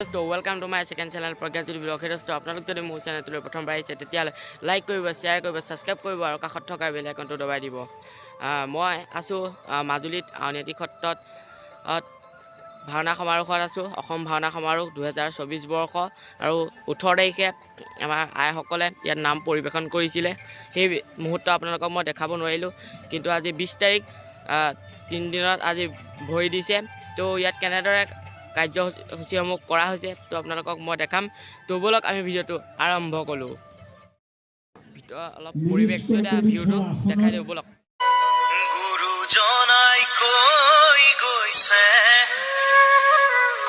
So welcome to my second channel Pragyathuri Vlog. So আপোনালোক যদি মোৰ চেনেলটোলৈ প্ৰথমবাৰ আহিছে তেতিয়াহ'লে লাইক কৰিব, শ্বেয়াৰ কৰিব, ছাবস্ক্ৰাইব কৰিব আৰু কাষত থকা বেল আইকনটো দবাই দিব। মই আছোঁ মাজুলীত আউনীআটী সত্ৰত ভাওনা সমাৰোহত আছোঁ। অসম ভাওনা সমাৰোহ 2024 বৰ্ষ আৰু 18 তাৰিখে আমাৰ আইসকলে ইয়াত নাম পৰিৱেশন কৰিছিলে। সেই মুহূৰ্ত আপোনালোকক মই দেখাব নোৱাৰিলোঁ, কিন্তু আজি 20 তাৰিখ 3 দিনত আজি ভৰি দিছে। তো ইয়াত কেনেদৰে কাৰ্যসূচীসমূহ কৰা হৈছে তো আপোনালোকক মই দেখাম। তো বলক আমি ভিডিঅ'টো আৰম্ভ কৰোঁ। ভিতৰত অলপ পৰিৱেশটো এটা ভিউটো দেখাই দিওঁ বলক। গুৰুজনাই কৈ গৈছে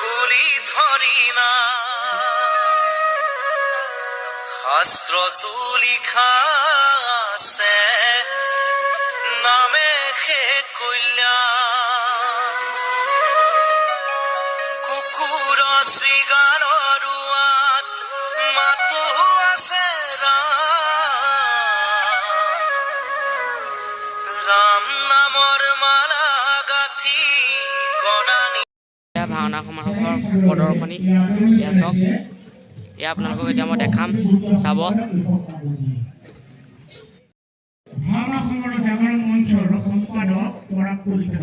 কুলি ধৰি না শাস্ত্ৰটো লিখা আছে নামে সে কল্যাণ কুকুৰ শৃগালৰ ৰোৱাত মাতো আছে ৰাম নামৰ মালা গাঁঠি কণানি। ভাওনা সমাৰোহৰ প্ৰদৰ্শনী এয়া চাওক। এয়া আপোনালোকক এতিয়া মই দেখাম, চাব। ভাওনা সমাৰোহ জাগৰণ মঞ্চৰ সম্পাদক পৰাগ কলিতা।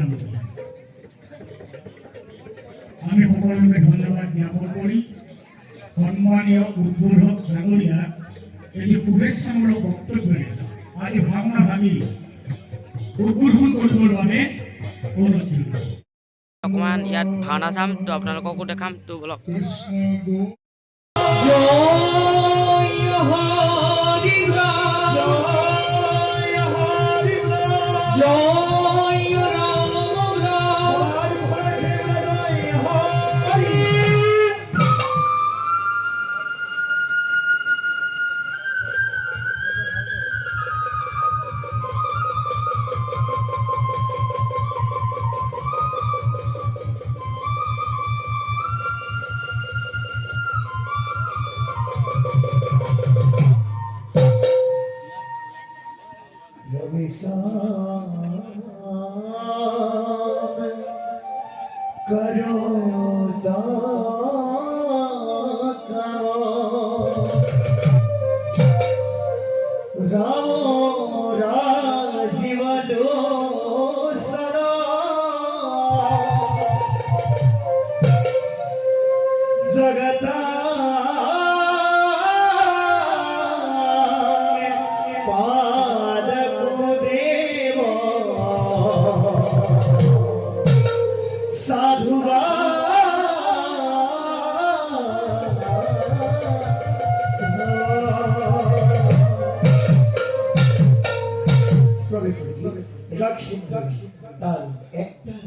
আমি সকলোকে ধন্যবাদ জ্ঞাপন কৰি সন্মানীয় উদ্বোধক ডাঙৰীয়াক এটি শুভেচ্ছামূলক বক্তব্যৰে আজি ভাওনা ভাগি উদ্বোধন কৰিবৰ বাবে অনুৰোধ কৰিলোঁ। অকণমান ইয়াত ভাওনা চাম, তো আপোনালোককো দেখাম। তো বলক। करो जगता रखी ताल एक ताल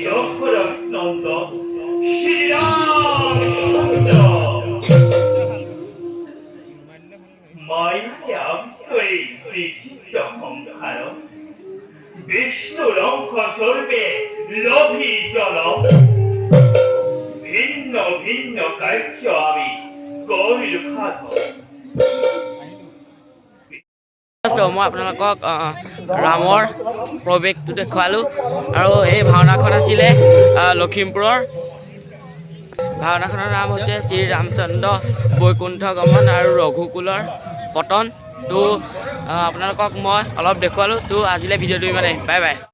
দশরথ নন্দন শ্রীরামচন্দ্র মায়াম হয়ে বিচিত্র সংসার বিষ্ণু লঙ্ঘ স্বরূপে লোভী জল ভিন্ন ভিন্ন কার্য আমি কৰিলো সাধন মই আপোনালোকক ৰামৰ প্ৰৱেশটো দেখুৱালোঁ আৰু এই ভাওনাখন আছিলে লখিমপুৰৰ ভাওনাখনৰ নাম হৈছে শ্ৰী ৰামচন্দ্ৰ বৈকুণ্ঠ গমন আৰু ৰঘুকুলৰ পতন তো আপোনালোকক মই অলপ দেখুৱালোঁ তো আজিলৈ ভিডিঅ'টো ইমানেই বাই বাই